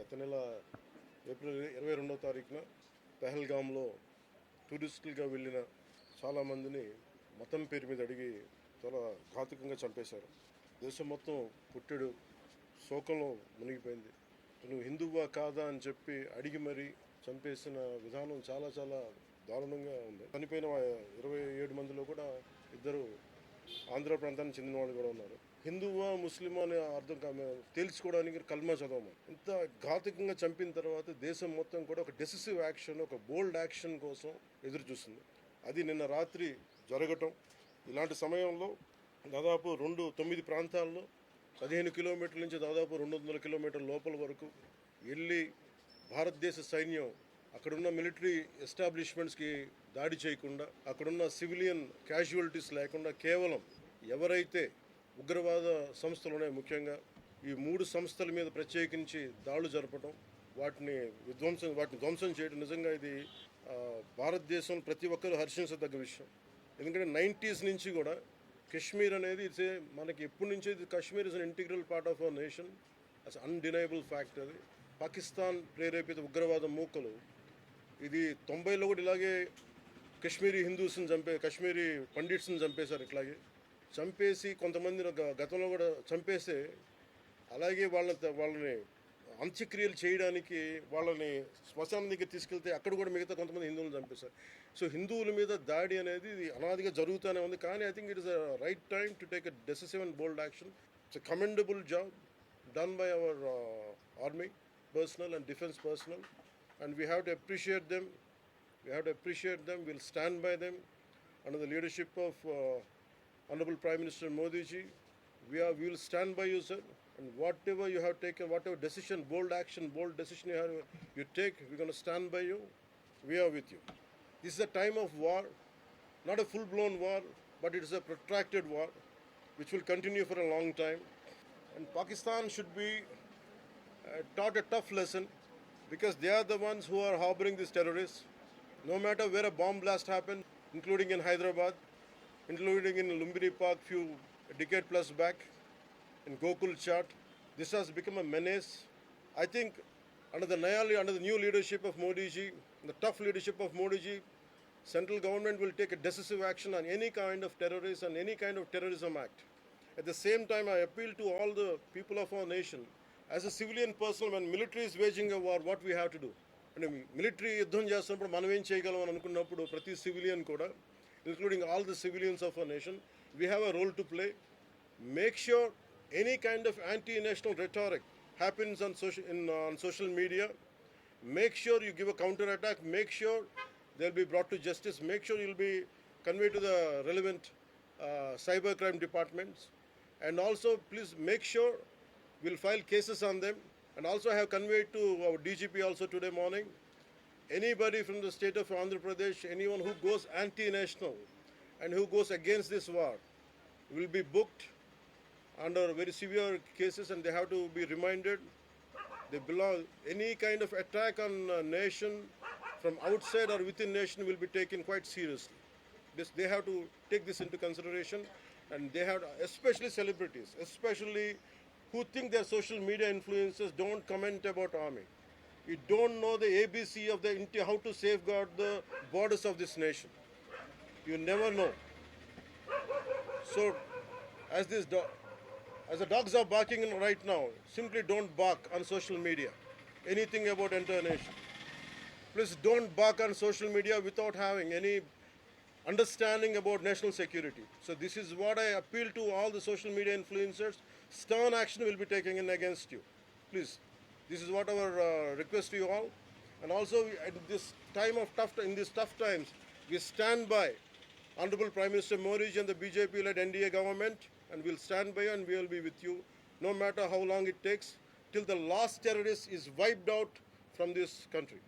గత నెల ఏప్రిల్ 22వ తారీఖున పెహల్గాంలో టూరిస్టులుగా వెళ్ళిన చాలామందిని మతం పేరు మీద అడిగి చాలా ఘాతుకంగా చంపేశారు. దేశం మొత్తం పుట్టెడు శోకంలో మునిగిపోయింది. నువ్వు హిందువా కాదా అని చెప్పి అడిగి మరీ చంపేసిన విధానం చాలా చాలా దారుణంగా ఉంది. చనిపోయిన 27 మందిలో కూడా ఇద్దరు ఆంధ్ర ప్రాంతానికి చెందిన వాళ్ళు కూడా ఉన్నారు. హిందువా ముస్లిమా అనే అర్థం తేల్చుకోవడానికి కల్మా చదవమని ఇంత ఘాతుకంగా చంపిన తర్వాత దేశం మొత్తం కూడా ఒక డెసిసివ్ యాక్షన్, ఒక బోల్డ్ యాక్షన్ కోసం ఎదురు చూస్తుంది. అది నిన్న రాత్రి జరగటం. ఇలాంటి సమయంలో దాదాపు 9 ప్రాంతాల్లో 15 కిలోమీటర్ల నుంచి దాదాపు 200 కిలోమీటర్ల లోపల వరకు వెళ్ళి భారతదేశ సైన్యం అక్కడున్న మిలిటరీ ఎస్టాబ్లిష్మెంట్స్కి దాడి చేయకుండా, అక్కడున్న సివిలియన్ క్యాజువాలిటీస్ లేకుండా కేవలం ఎవరైతే ఉగ్రవాద సంస్థలు ఉన్నాయో, ముఖ్యంగా ఈ 3 సంస్థల మీద ప్రత్యేకించి దాడులు జరపడం, వాటిని ధ్వంసం చేయడం నిజంగా ఇది భారతదేశంలో ప్రతి ఒక్కరు హర్షించదగ్గ విషయం. ఎందుకంటే 90s నుంచి కూడా కశ్మీర్ అనేది మనకి ఎప్పటి నుంచో Kashmir is an integral part of our nation, as undeniable fact. అది పాకిస్తాన్ ప్రేరేపిత ఉగ్రవాద మూకలు ఇది 90లో కూడా ఇలాగే కశ్మీరీ హిందూస్ని కశ్మీరీ పండిట్స్ని చంపేశారు. ఇట్లాగే చంపేసి కొంతమంది గతంలో కూడా చంపేస్తే అలాగే వాళ్ళని అంత్యక్రియలు చేయడానికి వాళ్ళని శ్మశానం దగ్గర తీసుకెళ్తే అక్కడ కూడా మిగతా కొంతమంది హిందువులను చంపేశారు. సో హిందువుల మీద దాడి అనేది ఇది అనాదిగా జరుగుతూనే ఉంది. కానీ I think it is a right time to take a decisive and bold action. It's a commendable job done by our army personnel and defense personnel, and we have to appreciate them. We'll stand by them under the leadership of Honorable Prime Minister Modi ji. We will stand by you, sir, and whatever you have taken, whatever decision, bold action, bold decision you take, we're going to stand by you. We are with you. This is a time of war, not a full-blown war, but it is a protracted war which will continue for a long time. And Pakistan should be taught a tough lesson, because they are the ones who are harboring these terrorists. No matter where a bomb blast happened, including in Hyderabad, including in Lumbini Park a decade plus back, in Gokul Chat, this has become a menace. I think under the new leadership of Modi ji, the tough leadership of Modi ji, central government will take a decisive action on any kind of terrorist and any kind of terrorism act. At the same time, I appeal to all the people of our nation, as a civilian person, when military is waging a war, what we have to do? And military యుద్ధం చేస్తున్నప్పుడు మనం ఏం చేయగలం అని అనుకున్నప్పుడు ప్రతి civilian కూడా, including all the civilians of our nation, we have a role to play. Make sure any kind of anti-national rhetoric happens on social media. Make sure you give a counter-attack. Make sure they'll be brought to justice. Make sure you'll be conveyed to the relevant cybercrime departments. And also, please make sure we'll file cases on them. And also I have conveyed to our DGP also today morning, anybody from the state of Andhra Pradesh, anyone who goes anti-national and who goes against this war will be booked under very severe cases, and they have to be reminded they belong. Any kind of attack on a nation from outside or within nation will be taken quite seriously. They have to take this into consideration, and they have, especially celebrities, especially who think they're social media influencers, don't comment about army. You don't know the ABC of how to safeguard the borders of this nation. You never know. So, as the dogs are barking right now, simply don't bark on social media anything about entire nation. Please don't bark on social media without having any understanding about national security. So this is what I appeal to all the social media influencers. Stern action will be taken against you. Please, this is what our request to you all. And also, at this time of in these tough times, we stand by Honorable Prime Minister Modi and the BJP-led NDA government, and we'll stand by you and we will be with you, no matter how long it takes, till the last terrorist is wiped out from this country.